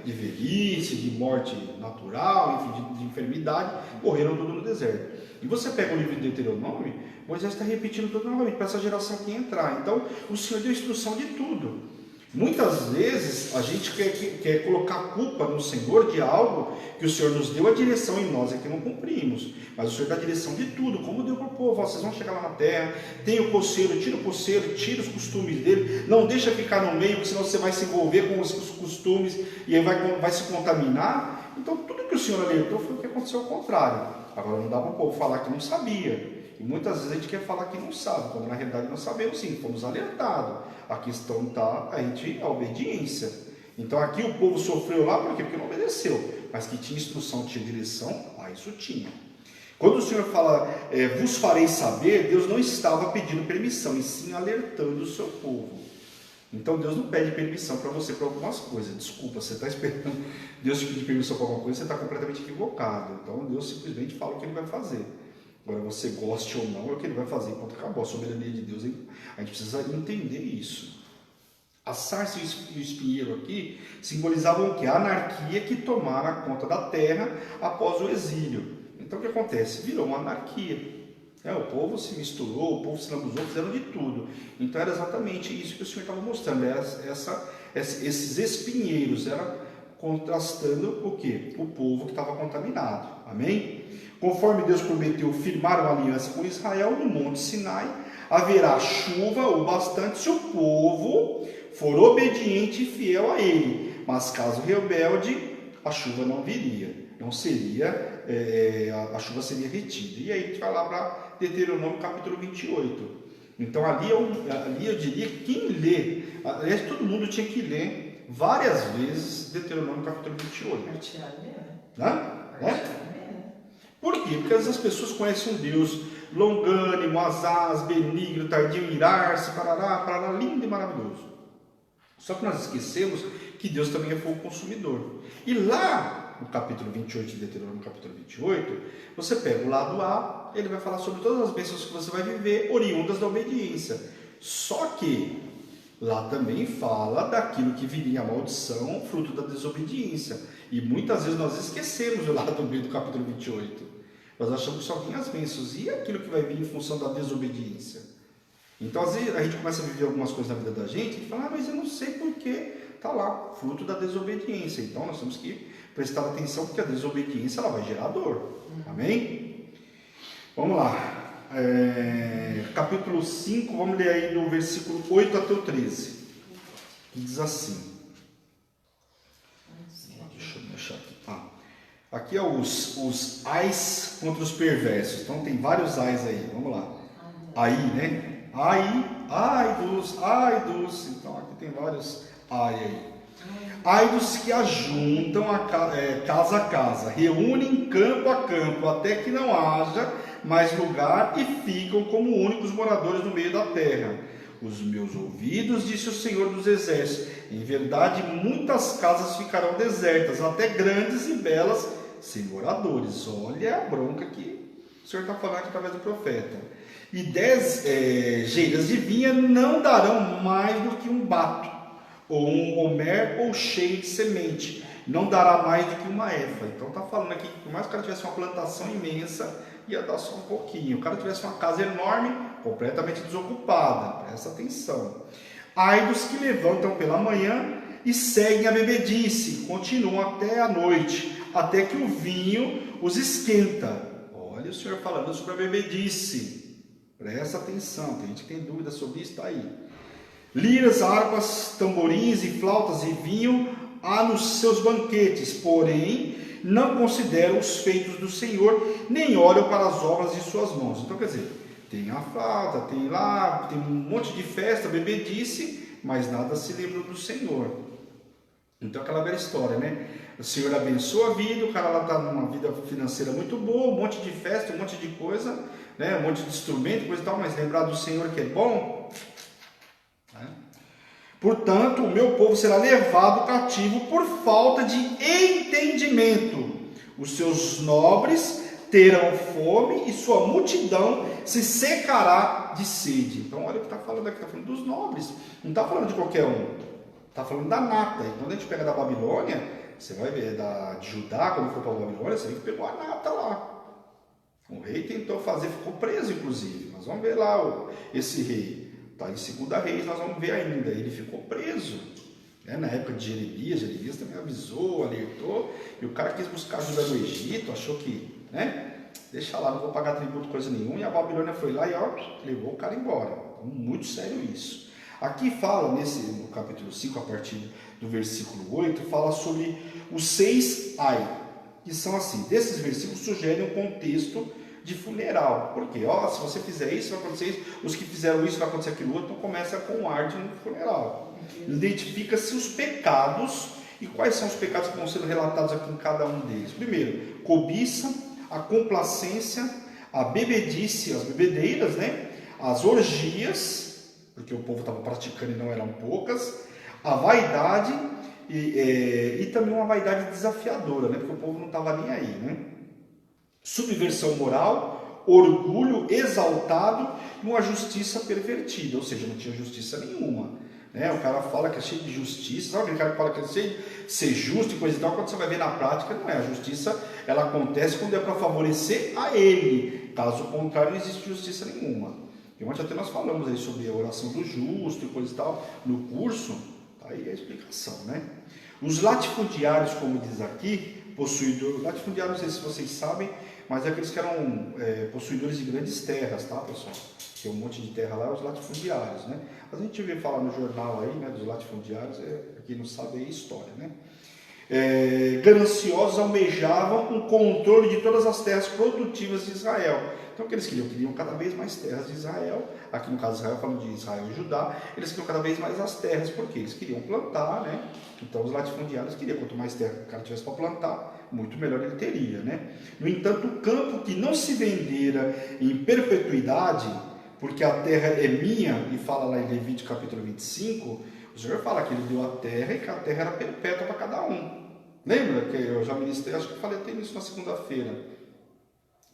de velhice, de morte natural, enfim, de enfermidade, morreram tudo no deserto. E você pega o livro de Deuteronômio, Moisés está repetindo tudo novamente para essa geração que entrar. Então, o Senhor deu instrução de tudo. Muitas vezes a gente quer colocar culpa no Senhor de algo que o Senhor nos deu a direção e nós é que não cumprimos. Mas o Senhor dá a direção de tudo, como deu para o povo. Vocês vão chegar lá na terra, tem o coceiro, tira os costumes dele, não deixa ficar no meio, senão você vai se envolver com os costumes e aí vai se contaminar. Então tudo que o Senhor alertou foi o que aconteceu ao contrário. Agora não dá para o povo falar que não sabia. E muitas vezes a gente quer falar que não sabe, quando na realidade nós sabemos sim, fomos alertados. A questão está a obediência. Então aqui o povo sofreu lá, por quê? Porque não obedeceu. Mas que tinha instrução, tinha direção, isso tinha. Quando o Senhor fala, vos farei saber, Deus não estava pedindo permissão, e sim alertando o seu povo. Então Deus não pede permissão para você para algumas coisas. Desculpa, você está esperando Deus te pedir permissão para alguma coisa, você está completamente equivocado. Então Deus simplesmente fala o que Ele vai fazer. Agora, você goste ou não, é o que Ele vai fazer. Enquanto acabou a soberania de Deus, a gente precisa entender isso. A sarça e o espinheiro aqui simbolizavam o quê? A anarquia que tomara conta da terra após o exílio. Então, o que acontece? Virou uma anarquia. O povo se misturou, o povo se lambuzou, fizeram de tudo. Então, era exatamente isso que o Senhor estava mostrando. Esses espinheiros, era contrastando o quê? O povo que estava contaminado. Amém? Conforme Deus prometeu firmar uma aliança com Israel, no Monte Sinai haverá chuva o bastante se o povo for obediente e fiel a ele. Mas caso rebelde, a chuva não viria. Não seria, a chuva seria retida. E aí a gente vai lá para Deuteronômio capítulo 28. Então ali eu diria que quem lê, aliás, todo mundo tinha que ler várias vezes Deuteronômio capítulo 28. Por quê? Porque às vezes as pessoas conhecem um Deus longânimo, asaz, benigno, tardio em irar-se, parará, lindo e maravilhoso. Só que nós esquecemos que Deus também é fogo consumidor. E lá no capítulo 28 de Deuteronômio, capítulo 28, você pega o lado A, ele vai falar sobre todas as bênçãos que você vai viver, oriundas da obediência. Só que lá também fala daquilo que viria a maldição, fruto da desobediência. E muitas vezes nós esquecemos o lado B do capítulo 28. Nós achamos que só vinha as bênçãos e aquilo que vai vir em função da desobediência. Então, às vezes, a gente começa a viver algumas coisas na vida da gente e fala, mas eu não sei porquê. Está lá, fruto da desobediência. Então, nós temos que prestar atenção, porque a desobediência ela vai gerar dor. Amém? Vamos lá. Capítulo 5, vamos ler aí do versículo 8 até o 13. Que diz assim. Deixa eu deixar aqui. Aqui é os ais contra os perversos. Então tem vários ais aí. Vamos lá. Aí, né? Ai dos. Então aqui tem vários ai aí. Ai dos que ajuntam casa a casa, reúnem campo a campo, até que não haja mais lugar e ficam como únicos moradores no meio da terra. Os meus ouvidos, disse o Senhor dos Exércitos, em verdade muitas casas ficarão desertas, até grandes e belas, sem moradores. Olha a bronca que o Senhor está falando aqui através do profeta. E 10 geiras de vinha não darão mais do que um bato, ou um homer ou cheio de semente, não dará mais do que uma efa. Então está falando aqui que por mais que o cara tivesse uma plantação imensa, ia dar só um pouquinho. O cara tivesse uma casa enorme, completamente desocupada. Presta atenção. Ai dos que levantam pela manhã, e seguem a bebedice, continuam até a noite, até que o vinho os esquenta. Olha o Senhor falando sobre a bebedice. Presta atenção, tem gente que tem dúvida sobre isso, está aí. Liras, harpas, tamborins e flautas e vinho há nos seus banquetes, porém não consideram os feitos do Senhor, nem olham para as obras de suas mãos. Então, quer dizer, tem a flauta, tem um monte de festa, bebedice, mas nada se lembra do Senhor. Então, aquela velha história, né? O Senhor abençoa a vida, o cara lá está numa vida financeira muito boa, um monte de festa, um monte de coisa, né? Um monte de instrumento, coisa e tal, mas lembrar do Senhor que é bom, né? Portanto, o meu povo será levado cativo por falta de entendimento. Os seus nobres terão fome e sua multidão se secará de sede. Então, olha o que está falando aqui, está falando dos nobres, não está falando de qualquer um, está falando da nata. E quando a gente pega da Babilônia, você vai ver, de Judá, quando foi para a Babilônia, você vê que pegou a nata lá. O rei tentou fazer, ficou preso inclusive. Nós vamos ver lá esse rei. Está em 2 Reis, nós vamos ver ainda. Ele ficou preso. Na época de Jeremias também avisou, alertou. E o cara quis buscar ajuda no Egito, achou que, deixa lá, não vou pagar tributo, coisa nenhuma. E a Babilônia foi lá e levou o cara embora. Então, muito sério isso. Aqui fala, no capítulo 5, a partir do versículo 8, fala sobre os 6 ai, que são assim. Desses versículos sugerem um contexto de funeral. Por quê? Se você fizer isso, vai acontecer isso. Os que fizeram isso, vai acontecer aquilo outro. Então começa com o ar de um funeral. Identifica-se os pecados. E quais são os pecados que vão sendo relatados aqui em cada um deles? Primeiro, cobiça, a complacência, a bebedice, as bebedeiras, as orgias, porque o povo estava praticando e não eram poucas, a vaidade e também uma vaidade desafiadora, porque o povo não estava nem aí, subversão moral, orgulho exaltado e uma justiça pervertida, ou seja, não tinha justiça nenhuma. O cara fala que é cheio de justiça, sabe aquele cara que fala que é cheio de ser justo e coisa e tal, quando você vai ver na prática, não é. A justiça, ela acontece quando é para favorecer a ele, caso contrário, não existe justiça nenhuma. E ontem até nós falamos aí sobre a oração do justo e coisa e tal, no curso, tá aí a explicação, Os latifundiários, como diz aqui, possuidores, latifundiários, não sei se vocês sabem, mas é aqueles que eram possuidores de grandes terras, tá, pessoal? Tem um monte de terra lá, os latifundiários, Mas a gente vê falar no jornal aí, dos latifundiários, quem não sabe é história, gananciosos almejavam um controle de todas as terras produtivas de Israel. Então, o que eles queriam cada vez mais terras de Israel. Aqui no caso de Israel, falando de Israel e Judá, eles queriam cada vez mais as terras, porque eles queriam plantar, Então, os latifundiários queriam, quanto mais terra o cara tivesse para plantar, muito melhor ele teria, No entanto, o campo que não se vendera em perpetuidade, porque a terra é minha, e fala lá em Levítico capítulo 25, o Senhor fala que ele deu a terra e que a terra era perpétua para cada um. Lembra que eu já ministrei, acho que eu falei até isso na segunda-feira.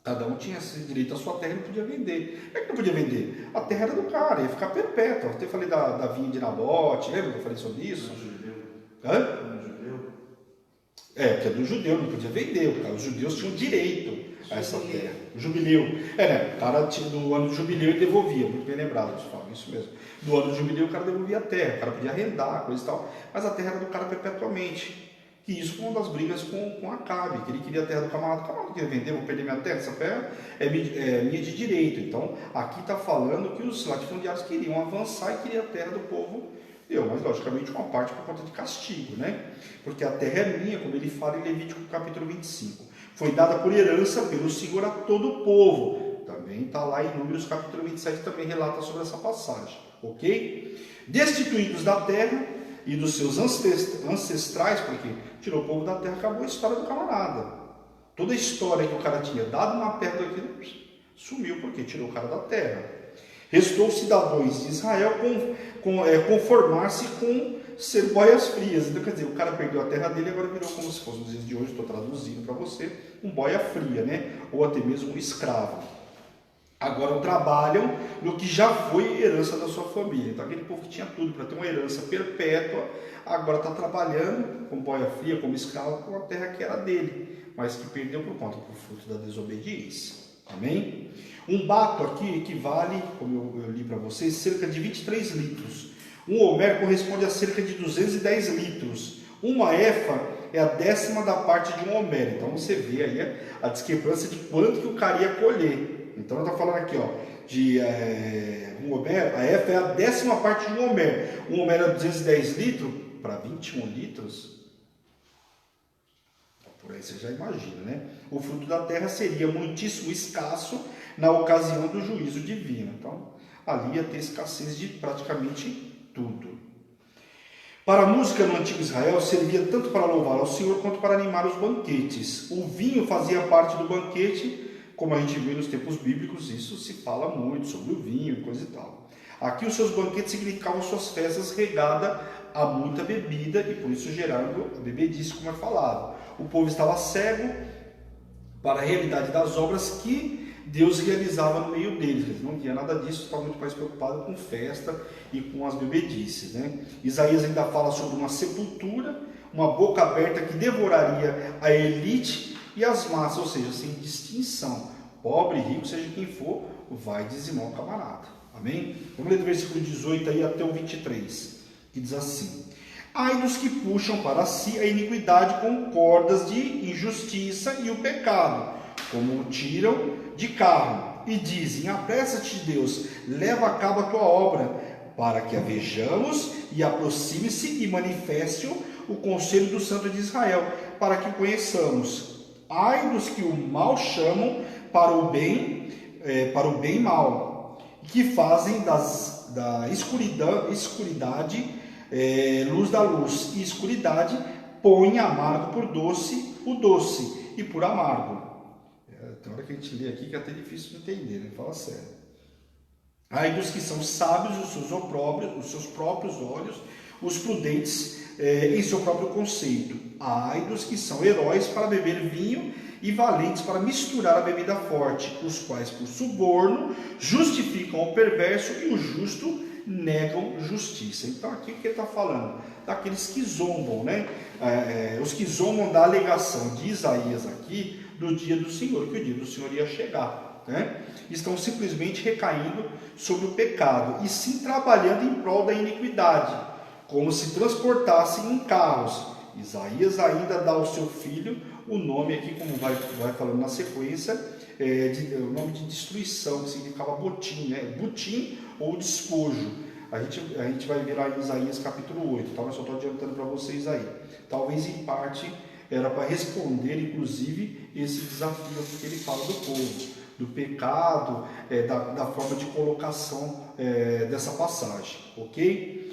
Cada um tinha esse direito à sua terra e não podia vender. Como é que não podia vender? A terra era do cara, ia ficar perpétua. Eu até falei da vinha de Nabote, lembra que eu falei sobre isso? No judeu. Hã? No judeu. Porque é do judeu, não podia vender. Os judeus tinham direito a essa terra. O jubileu. O cara no ano do jubileu ele devolvia, muito bem lembrado, pessoal, isso mesmo. No ano do jubileu o cara devolvia a terra, o cara podia arrendar, coisa e tal, mas a terra era do cara perpetuamente. E isso foi uma das brigas com Acabe, que ele queria a terra do camarada. O camarada queria vender, vou perder minha terra, essa terra é minha de direito. Então, aqui está falando que os latifundiários queriam avançar e queriam a terra do povo. Mas logicamente uma parte por conta de castigo, Porque a terra é minha, como ele fala em Levítico capítulo 25. Foi dada por herança pelo Senhor a todo o povo. Também está lá em Números capítulo 27, também relata sobre essa passagem, ok? Destituídos da terra e dos seus ancestrais, porque tirou o povo da terra, acabou a história do camarada. Toda a história que o cara tinha dado uma terra daquilo, sumiu, porque tirou o cara da terra. Restou os cidadãos de Israel conformar-se com ser boias frias. Então, quer dizer, o cara perdeu a terra dele, agora virou como se fosse, nos dias de hoje, estou traduzindo para você, um boia fria, ou até mesmo um escravo. Agora trabalham no que já foi herança da sua família. Então, aquele povo que tinha tudo para ter uma herança perpétua, agora está trabalhando como boia fria, como escravo, com a terra que era dele, mas que perdeu por fruto da desobediência. Amém? Um bato aqui equivale, como eu li para vocês, cerca de 23 litros. Um homer corresponde a cerca de 210 litros. Uma efa é a 10ª da parte de um homer. Então você vê aí a discrepância de quanto que o cara ia colher. Então está falando aqui, ó, de um homer, a efa é a 10ª parte de um homer. Um homer é 210 litros para 21 litros. Por aí você já imagina, né? O fruto da terra seria muitíssimo escasso na ocasião do juízo divino. Então, ali ia ter escassez de praticamente tudo. Para a música no antigo Israel, servia tanto para louvar ao Senhor quanto para animar os banquetes. O vinho fazia parte do banquete, como a gente vê nos tempos bíblicos, isso se fala muito sobre o vinho e coisa e tal. Aqui os seus banquetes significavam suas festas regadas a muita bebida e por isso geraram bebedice, como é falado. O povo estava cego para a realidade das obras que Deus realizava no meio deles. Eles não tinham nada disso, estavam muito mais preocupados com festa e com as bebedices, né? Isaías ainda fala sobre uma sepultura, uma boca aberta que devoraria a elite e as massas, ou seja, sem distinção. Pobre, rico, seja quem for, vai dizimar o camarada. Amém? Vamos ler do versículo 18 aí até o 23, que diz assim: ai dos que puxam para si a iniquidade com cordas de injustiça e o pecado, como o tiram de carro, e dizem: apressa-te, Deus, leva a cabo a tua obra, para que a vejamos, e aproxime-se e manifeste o conselho do Santo de Israel, para que o conheçamos. Ai dos que o mal chamam para o bem mal, que fazem da escuridade luz da luz, e escuridade põe amargo por doce, o doce, e por amargo. Tem hora que a gente lê aqui que é até difícil de entender, né? Fala sério. Ai dos que são sábios os seus próprios olhos, os prudentes em seu próprio conceito. Ai dos que são heróis para beber vinho e valentes para misturar a bebida forte, os quais por suborno justificam o perverso e o justo negam justiça. Então aqui o que ele está falando? Daqueles que zombam, né? Os que zombam da alegação de Isaías aqui do dia do Senhor, que o dia do Senhor ia chegar, né? Estão simplesmente recaindo sobre o pecado e sim trabalhando em prol da iniquidade, como se transportassem em carros. Isaías ainda dá ao seu filho o nome aqui, como vai falando na sequência, o nome de destruição, que significava botim, né? Botim ou despojo. A gente vai ver lá em Isaías capítulo 8, tá? Eu só estou adiantando para vocês aí. Talvez em parte era para responder, inclusive, esse desafio aqui que ele fala do povo, do pecado, da forma de colocação dessa passagem, ok?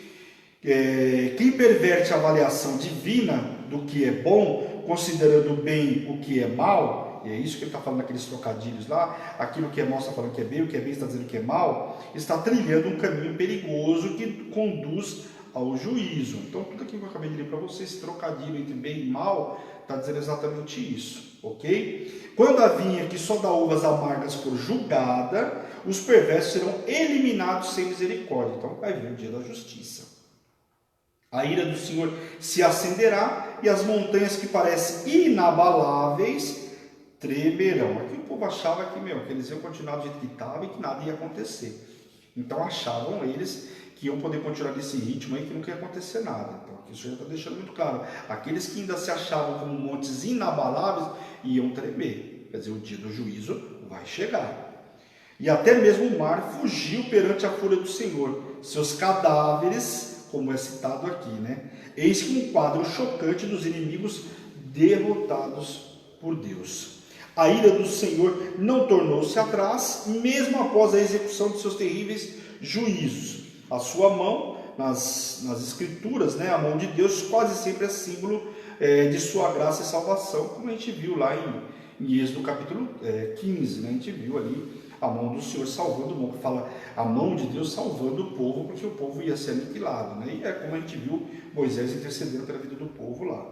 Quem perverte a avaliação divina do que é bom, considerando bem o que é mal, e é isso que ele está falando naqueles trocadilhos lá, aquilo que é mal está falando que é bem, o que é bem está dizendo que é mal, está trilhando um caminho perigoso que conduz ao juízo. Então tudo aquilo que eu acabei de ler para vocês, esse trocadilho entre bem e mal, está dizendo exatamente isso, ok? Quando a vinha que só dá uvas amargas for julgada, os perversos serão eliminados sem misericórdia. Então vai vir o dia da justiça. A ira do Senhor se acenderá e as montanhas que parecem inabaláveis tremerão. Aqui o povo achava que eles iam continuar do jeito que estava e que nada ia acontecer. Então achavam eles que iam poder continuar desse ritmo aí, que nunca ia acontecer nada. Então aqui isso já está deixando muito claro. Aqueles que ainda se achavam como montes inabaláveis iam tremer. Quer dizer, o dia do juízo vai chegar. E até mesmo o mar fugiu perante a fúria do Senhor. Seus cadáveres, como é citado aqui, né? Eis que um quadro chocante dos inimigos derrotados por Deus. A ira do Senhor não tornou-se atrás, mesmo após a execução de seus terríveis juízos. A sua mão, nas escrituras, né, a mão de Deus quase sempre é símbolo de sua graça e salvação, como a gente viu lá em Êxodo capítulo 15, né? A gente viu ali a mão do Senhor salvando o povo, fala a mão de Deus salvando o povo, porque o povo ia ser aniquilado, né? E é como a gente viu Moisés intercedendo pela vida do povo lá.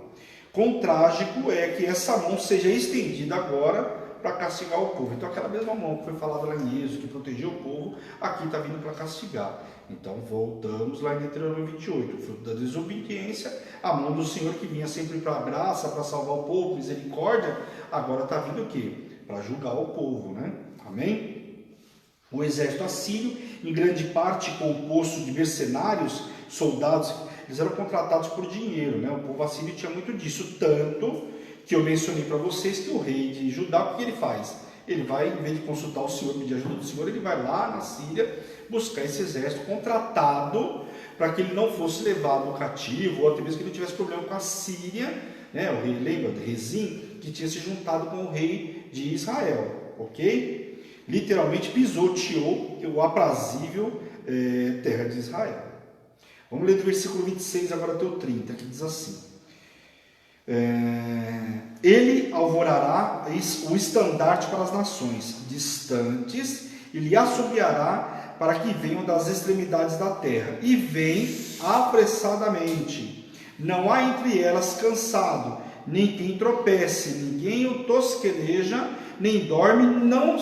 Quão trágico é que essa mão seja estendida agora para castigar o povo. Então aquela mesma mão que foi falada lá em Êxodo, que protegeu o povo, aqui está vindo para castigar. Então voltamos lá em Deuteronômio 28, o fruto da desobediência, a mão do Senhor que vinha sempre para a graça, para salvar o povo, misericórdia, agora está vindo o quê? Para julgar o povo, né? Amém? O exército assírio, em grande parte composto de mercenários, soldados, eles eram contratados por dinheiro, né? O povo assírio tinha muito disso, tanto que eu mencionei para vocês que o rei de Judá, o que ele faz? Ele vai, em vez de consultar o Senhor, pedir ajuda do Senhor, ele vai lá na Síria buscar esse exército contratado para que ele não fosse levado cativo, ou até mesmo que ele tivesse problema com a Síria, né? O rei, lembra de Rezim, que tinha se juntado com o rei de Israel, ok? Literalmente pisoteou o aprazível terra de Israel. Vamos ler do versículo 26 agora até o 30, que diz assim: ele alvorará o estandarte para as nações distantes e lhe assobiará para que venham das extremidades da terra, e vem apressadamente. Não há entre elas cansado, nem quem tropece, ninguém o tosqueneja, nem dorme, não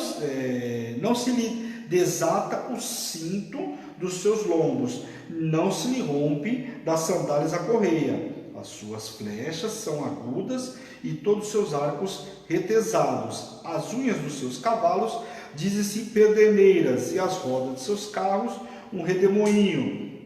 se lhe desata o cinto dos seus lombos, não se lhe rompe das sandálias a correia. As suas flechas são agudas e todos os seus arcos retesados. As unhas dos seus cavalos dizem-se pederneiras, e as rodas de seus carros um redemoinho.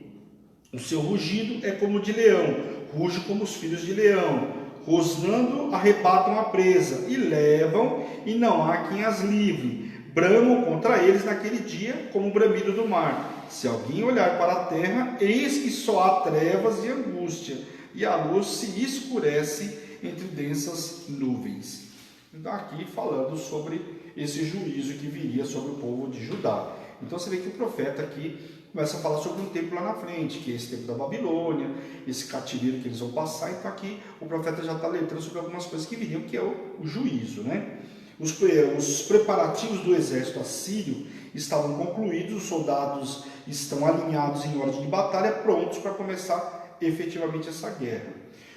O seu rugido é como de leão, ruge como os filhos de leão. Rosnando, arrebatam a presa, e levam, e não há quem as livre. Bramam contra eles naquele dia, como o bramido do mar. Se alguém olhar para a terra, eis que só há trevas e angústia, e a luz se escurece entre densas nuvens. Então aqui falando sobre esse juízo que viria sobre o povo de Judá. Então você vê que o profeta aqui começa a falar sobre um tempo lá na frente, que é esse tempo da Babilônia, esse cativeiro que eles vão passar. Então aqui o profeta já está letrando sobre algumas coisas que viriam, que é o juízo, né? Os preparativos do exército assírio estavam concluídos, os soldados estão alinhados em ordem de batalha, prontos para começar efetivamente essa guerra.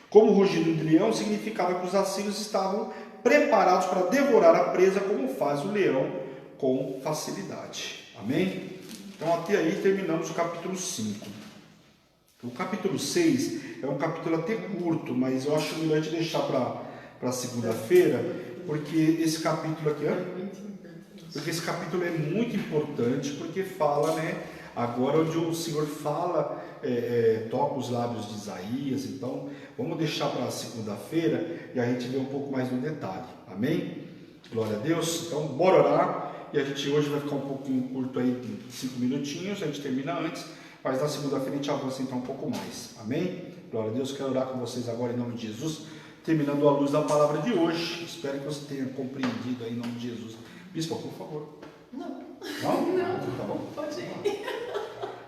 Como o rugido de leão, significava que os assírios estavam preparados para devorar a presa, como faz o leão com facilidade. Amém? Então até aí terminamos o capítulo 5. O capítulo 6 é um capítulo até curto, mas eu acho melhor de deixar para segunda-feira, porque esse capítulo aqui é muito importante, porque fala, né, agora onde o Senhor fala, toca os lábios de Isaías. Então vamos deixar para segunda-feira e a gente vê um pouco mais no detalhe. Amém? Glória a Deus. Então bora orar. E a gente hoje vai ficar um pouquinho curto aí, 5 minutinhos, a gente termina antes, mas na segunda-feira a gente avança então um pouco mais. Amém? Glória a Deus. Quero orar com vocês agora em nome de Jesus, terminando a luz da palavra de hoje. Espero que você tenha compreendido aí em nome de Jesus. Bispo, por favor. Não? Não? Não. Tá bom? Pode ir.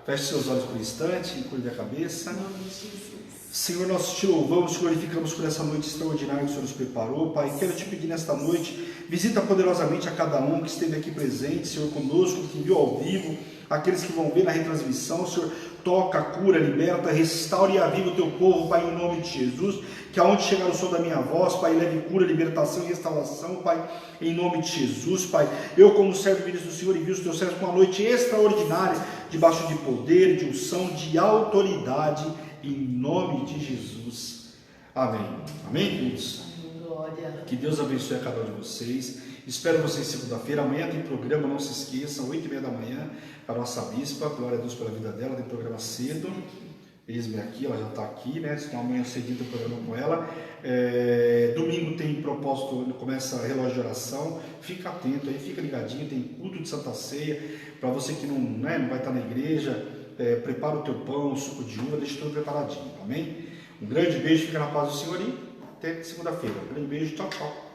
Feche seus olhos por um instante, incline a cabeça. Em nome de Jesus. Senhor, nós te louvamos, te glorificamos por essa noite extraordinária que o Senhor nos preparou. Pai, quero te pedir nesta noite, visita poderosamente a cada um que esteve aqui presente, Senhor, conosco, que viu ao vivo, aqueles que vão ver na retransmissão. Senhor, toca, cura, liberta, restaure e aviva o teu povo, Pai, em nome de Jesus. Que aonde chegar o som da minha voz, Pai, leve cura, libertação e restauração, Pai, em nome de Jesus, Pai. Eu, como servo e ministro do Senhor, envio os teus servos com uma noite extraordinária, debaixo de poder, de unção, de autoridade, em nome de Jesus. Amém. Amém, queridos? Glória. Que Deus abençoe a cada um de vocês. Espero vocês segunda-feira. Amanhã tem programa, não se esqueçam, 8h30 da manhã, a nossa bispa. Glória a Deus pela vida dela, tem programa cedo. Eis-me aqui, ela já está aqui, né? Então amanhã cedinho tem programa com ela. Domingo tem propósito, começa a relógio de oração. Fica atento aí, fica ligadinho. Tem culto de Santa Ceia. Para você que não vai estar na igreja, prepara o teu pão, o suco de uva, deixa tudo preparadinho. Amém? Um grande beijo, fica na paz do Senhor e até segunda-feira. Um grande beijo, tchau, tchau.